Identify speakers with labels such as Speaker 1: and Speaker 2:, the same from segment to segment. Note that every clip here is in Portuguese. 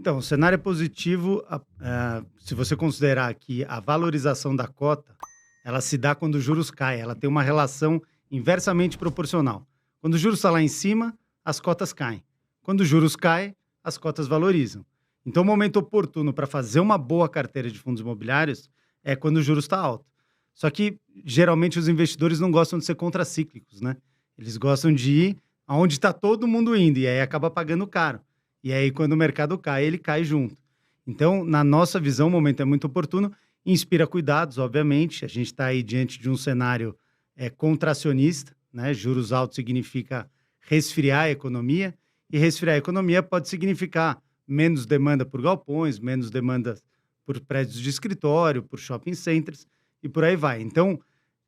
Speaker 1: Então, o cenário é positivo, se você considerar que a valorização da cota, ela se dá quando os juros caem, ela tem uma relação inversamente proporcional. Quando os juros estão lá em cima, as cotas caem. Quando os juros caem, as cotas valorizam. Então, o momento oportuno para fazer uma boa carteira de fundos imobiliários é quando o juros está alto. Só que, geralmente, os investidores não gostam de ser contracíclicos, né? Eles gostam de ir aonde está todo mundo indo, e aí acaba pagando caro. E aí, quando o mercado cai, ele cai junto. Então, na nossa visão, o momento é muito oportuno, inspira cuidados, obviamente. A gente está aí diante de um cenário contracionista, né? Juros altos significa resfriar a economia, e resfriar a economia pode significar menos demanda por galpões, menos demanda por prédios de escritório, por shopping centers, e por aí vai. Então,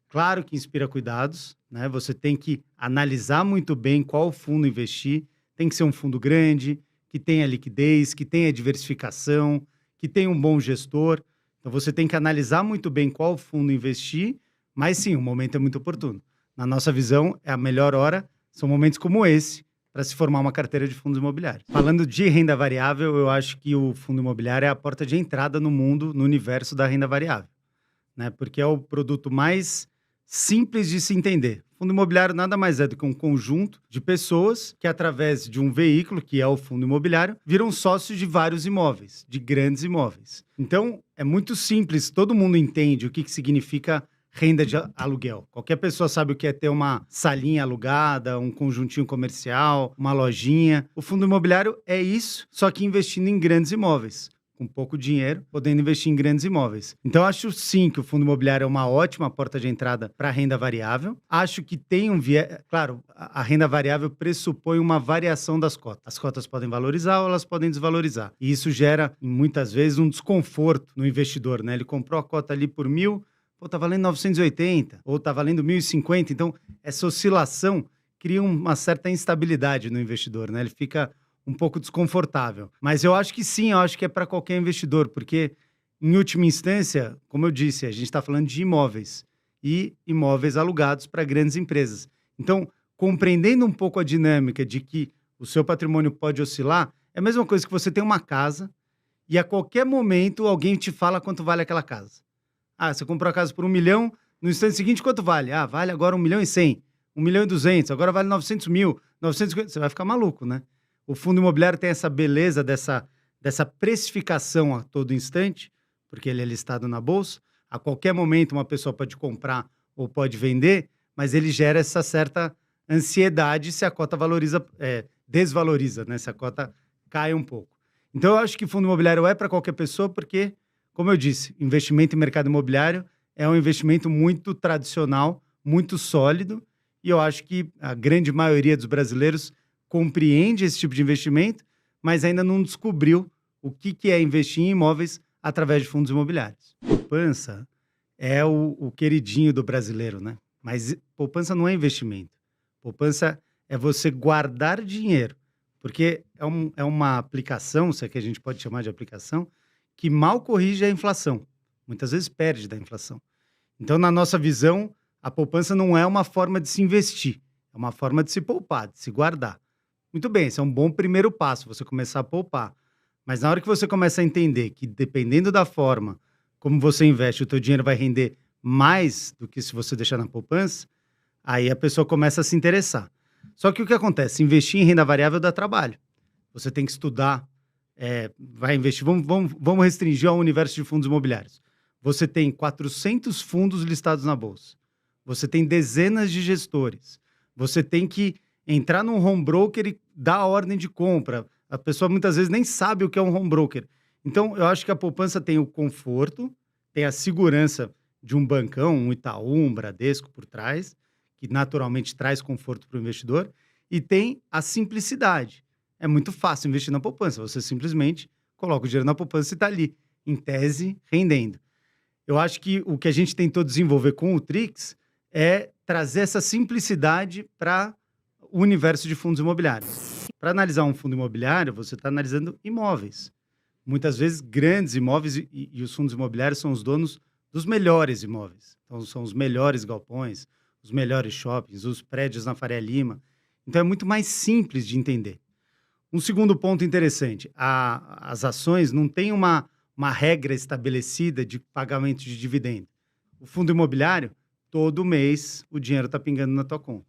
Speaker 1: claro que inspira cuidados, né? Você tem que analisar muito bem qual fundo investir. Tem que ser um fundo grande, que tenha liquidez, que tenha diversificação, que tenha um bom gestor. Então você tem que analisar muito bem qual fundo investir, mas sim, o momento é muito oportuno. Na nossa visão, é a melhor hora, são momentos como esse, para se formar uma carteira de fundos imobiliários. Falando de renda variável, eu acho que o fundo imobiliário é a porta de entrada no mundo, no universo da renda variável, né? Porque é o produto mais simples de se entender. Fundo imobiliário nada mais é do que um conjunto de pessoas que, através de um veículo, que é o fundo imobiliário, viram sócios de vários imóveis, de grandes imóveis. Então, é muito simples, todo mundo entende o que significa renda de aluguel. Qualquer pessoa sabe o que é ter uma salinha alugada, um conjuntinho comercial, uma lojinha. O fundo imobiliário é isso, só que investindo em grandes imóveis, com pouco dinheiro, podendo investir em grandes imóveis. Então, acho sim que o fundo imobiliário é uma ótima porta de entrada para a renda variável. Acho que tem um viés. Claro, a renda variável pressupõe uma variação das cotas. As cotas podem valorizar ou elas podem desvalorizar. E isso gera, muitas vezes, um desconforto no investidor, né? Ele comprou a cota ali por 1.000, pô, tá valendo 980, ou tá valendo 1.050. Então, essa oscilação cria uma certa instabilidade no investidor, né? Ele fica um pouco desconfortável. Mas eu acho que sim, eu acho que é para qualquer investidor, porque, em última instância, como eu disse, a gente está falando de imóveis e imóveis alugados para grandes empresas. Então, compreendendo um pouco a dinâmica de que o seu patrimônio pode oscilar, é a mesma coisa que você tem uma casa e a qualquer momento alguém te fala quanto vale aquela casa. Ah, você comprou a casa por 1 milhão, no instante seguinte quanto vale? Ah, vale agora 1.100.000, 1.200.000, agora vale 900 mil, 950, você vai ficar maluco, né? O fundo imobiliário tem essa beleza dessa precificação a todo instante, porque ele é listado na bolsa. A qualquer momento, uma pessoa pode comprar ou pode vender, mas ele gera essa certa ansiedade se a cota desvaloriza, né? Se a cota cai um pouco. Então, eu acho que fundo imobiliário é para qualquer pessoa, porque, como eu disse, investimento em mercado imobiliário é um investimento muito tradicional, muito sólido, e eu acho que a grande maioria dos brasileiros compreende esse tipo de investimento, mas ainda não descobriu o que é investir em imóveis através de fundos imobiliários. Poupança é o queridinho do brasileiro, né? Mas poupança não é investimento. Poupança é você guardar dinheiro, porque é uma aplicação, se é que a gente pode chamar de aplicação, que mal corrige a inflação. Muitas vezes perde da inflação. Então, na nossa visão, a poupança não é uma forma de se investir, é uma forma de se poupar, de se guardar. Muito bem, esse é um bom primeiro passo, você começar a poupar. Mas na hora que você começa a entender que, dependendo da forma como você investe, o teu dinheiro vai render mais do que se você deixar na poupança, aí a pessoa começa a se interessar. Só que o que acontece? Investir em renda variável dá trabalho. Você tem que estudar, vai investir. Vamos restringir ao universo de fundos imobiliários. Você tem 400 fundos listados na bolsa. Você tem dezenas de gestores. Você tem que entrar num home broker e dar a ordem de compra. A pessoa muitas vezes nem sabe o que é um home broker. Então, eu acho que a poupança tem o conforto, tem a segurança de um bancão, um Itaú, um Bradesco por trás, que naturalmente traz conforto para o investidor, e tem a simplicidade. É muito fácil investir na poupança. Você simplesmente coloca o dinheiro na poupança e está ali, em tese, rendendo. Eu acho que o que a gente tentou desenvolver com o Trix é trazer essa simplicidade para o universo de fundos imobiliários. Para analisar um fundo imobiliário, você está analisando imóveis. Muitas vezes, grandes imóveis, e os fundos imobiliários são os donos dos melhores imóveis. Então, são os melhores galpões, os melhores shoppings, os prédios na Faria Lima. Então, é muito mais simples de entender. Um segundo ponto interessante, as ações não têm uma regra estabelecida de pagamento de dividendo. O fundo imobiliário, todo mês, o dinheiro está pingando na tua conta.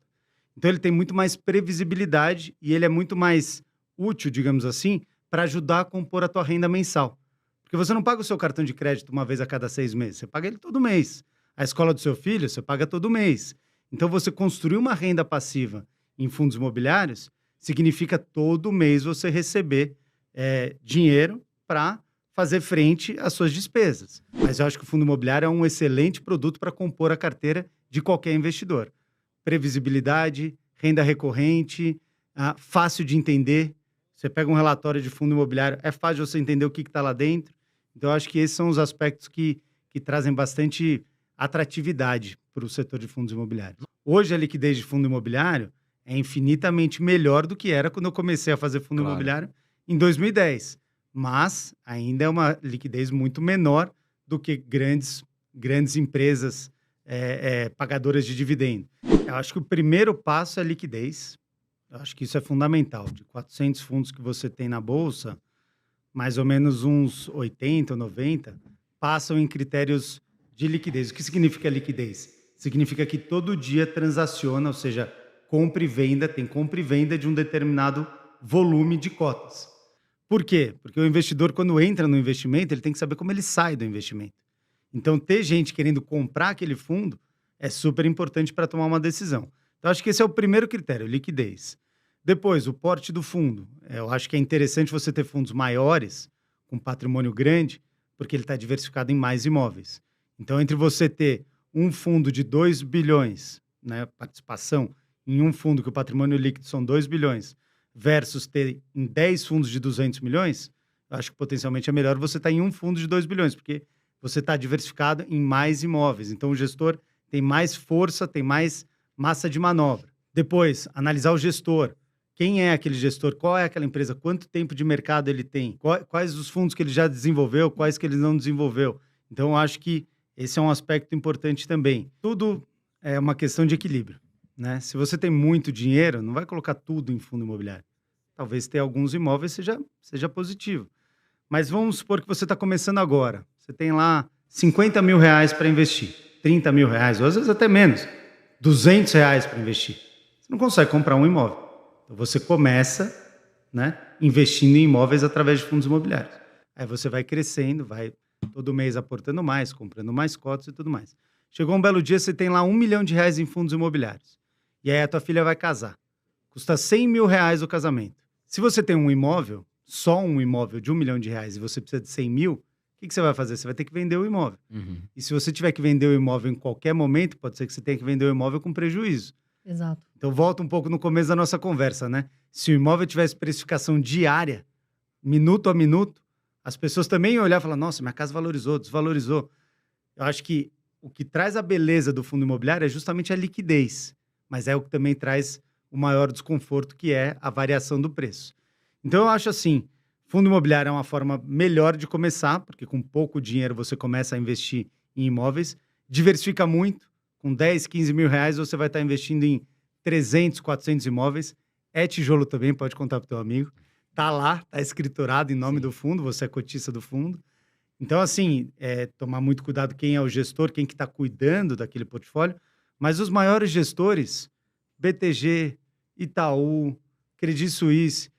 Speaker 1: Então, ele tem muito mais previsibilidade e ele é muito mais útil, digamos assim, para ajudar a compor a tua renda mensal. Porque você não paga o seu cartão de crédito uma vez a cada 6 meses, você paga ele todo mês. A escola do seu filho, você paga todo mês. Então, você construir uma renda passiva em fundos imobiliários significa todo mês você receber dinheiro para fazer frente às suas despesas. Mas eu acho que o fundo imobiliário é um excelente produto para compor a carteira de qualquer investidor. Previsibilidade, renda recorrente, fácil de entender. Você pega um relatório de fundo imobiliário, é fácil de você entender o que está lá dentro. Então, eu acho que esses são os aspectos que trazem bastante atratividade para o setor de fundos imobiliários. Hoje, a liquidez de fundo imobiliário é infinitamente melhor do que era quando eu comecei a fazer fundo imobiliário em 2010. Mas ainda é uma liquidez muito menor do que grandes empresas pagadoras de dividendo. Eu acho que o primeiro passo é a liquidez. Eu acho que isso é fundamental. De 400 fundos que você tem na Bolsa, mais ou menos uns 80 ou 90 passam em critérios de liquidez. O que significa liquidez? Significa que todo dia transaciona, ou seja, compra e venda, tem compra e venda de um determinado volume de cotas. Por quê? Porque o investidor, quando entra no investimento, ele tem que saber como ele sai do investimento. Então, ter gente querendo comprar aquele fundo é super importante para tomar uma decisão. Então, acho que esse é o primeiro critério, liquidez. Depois, o porte do fundo. Eu acho que é interessante você ter fundos maiores, com patrimônio grande, porque ele está diversificado em mais imóveis. Então, entre você ter um fundo de 2 bilhões, né, participação em um fundo que o patrimônio líquido são 2 bilhões, versus ter em 10 fundos de 200 milhões, eu acho que potencialmente é melhor você estar em um fundo de 2 bilhões, porque você está diversificado em mais imóveis. Então, o gestor tem mais força, tem mais massa de manobra. Depois, analisar o gestor. Quem é aquele gestor? Qual é aquela empresa? Quanto tempo de mercado ele tem? Quais os fundos que ele já desenvolveu? Quais que ele não desenvolveu? Então, eu acho que esse é um aspecto importante também. Tudo é uma questão de equilíbrio, né? Se você tem muito dinheiro, não vai colocar tudo em fundo imobiliário. Talvez ter alguns imóveis seja positivo. Mas vamos supor que você está começando agora. Você tem lá 50 mil reais para investir, 30 mil reais, ou às vezes até menos, 200 reais para investir. Você não consegue comprar um imóvel. Então, você começa, né, investindo em imóveis através de fundos imobiliários. Aí você vai crescendo, vai todo mês aportando mais, comprando mais cotas e tudo mais. Chegou um belo dia, você tem lá 1 milhão de reais em fundos imobiliários. E aí a tua filha vai casar. Custa 100 mil reais o casamento. Se você tem um imóvel, só um imóvel de 1 milhão de reais e você precisa de 100 mil, o que você vai fazer? Você vai ter que vender o imóvel. E se você tiver que vender o imóvel em qualquer momento, pode ser que você tenha que vender o imóvel com prejuízo.
Speaker 2: Exato.
Speaker 1: Então, volta um pouco no começo da nossa conversa, né? Se o imóvel tivesse precificação diária, minuto a minuto, as pessoas também iam olhar e falar, nossa, minha casa valorizou, desvalorizou. Eu acho que o que traz a beleza do fundo imobiliário é justamente a liquidez, mas é o que também traz o maior desconforto, que é a variação do preço. Então, eu acho assim, fundo imobiliário é uma forma melhor de começar, porque com pouco dinheiro você começa a investir em imóveis, diversifica muito, com 10, 15 mil reais você vai estar investindo em 300, 400 imóveis, é tijolo também, pode contar para o teu amigo, tá lá, tá escriturado em nome do fundo, você é cotista do fundo. Então, assim, tomar muito cuidado quem é o gestor, quem que está cuidando daquele portfólio, mas os maiores gestores, BTG, Itaú, Credit Suisse,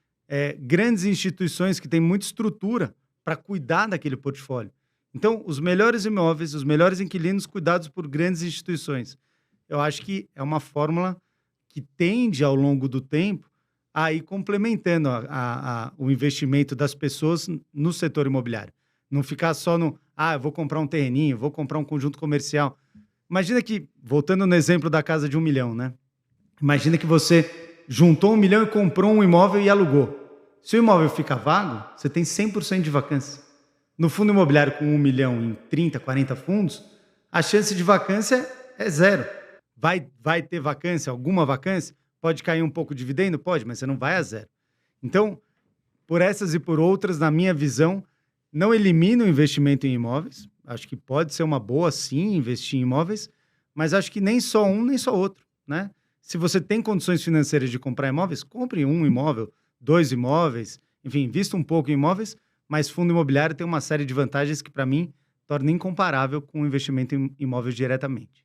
Speaker 1: grandes instituições que têm muita estrutura para cuidar daquele portfólio. Então, os melhores imóveis, os melhores inquilinos cuidados por grandes instituições. Eu acho que é uma fórmula que tende, ao longo do tempo, a ir complementando o investimento das pessoas no setor imobiliário. Não ficar só no, eu vou comprar um terreninho, vou comprar um conjunto comercial. Imagina que, voltando no exemplo da casa de 1 milhão, né? Imagina que você juntou 1 milhão e comprou um imóvel e alugou. Se o imóvel fica vago, você tem 100% de vacância. No fundo imobiliário com 1 milhão em 30, 40 fundos, a chance de vacância é zero. Vai ter vacância, alguma vacância? Pode cair um pouco de dividendo? Pode, mas você não vai a zero. Então, por essas e por outras, na minha visão, não elimina o investimento em imóveis. Acho que pode ser uma boa, sim, investir em imóveis, mas acho que nem só um, nem só outro, né? Se você tem condições financeiras de comprar imóveis, compre um imóvel, 2 imóveis, enfim, invisto um pouco em imóveis, mas fundo imobiliário tem uma série de vantagens que, para mim, torna incomparável com o investimento em imóveis diretamente.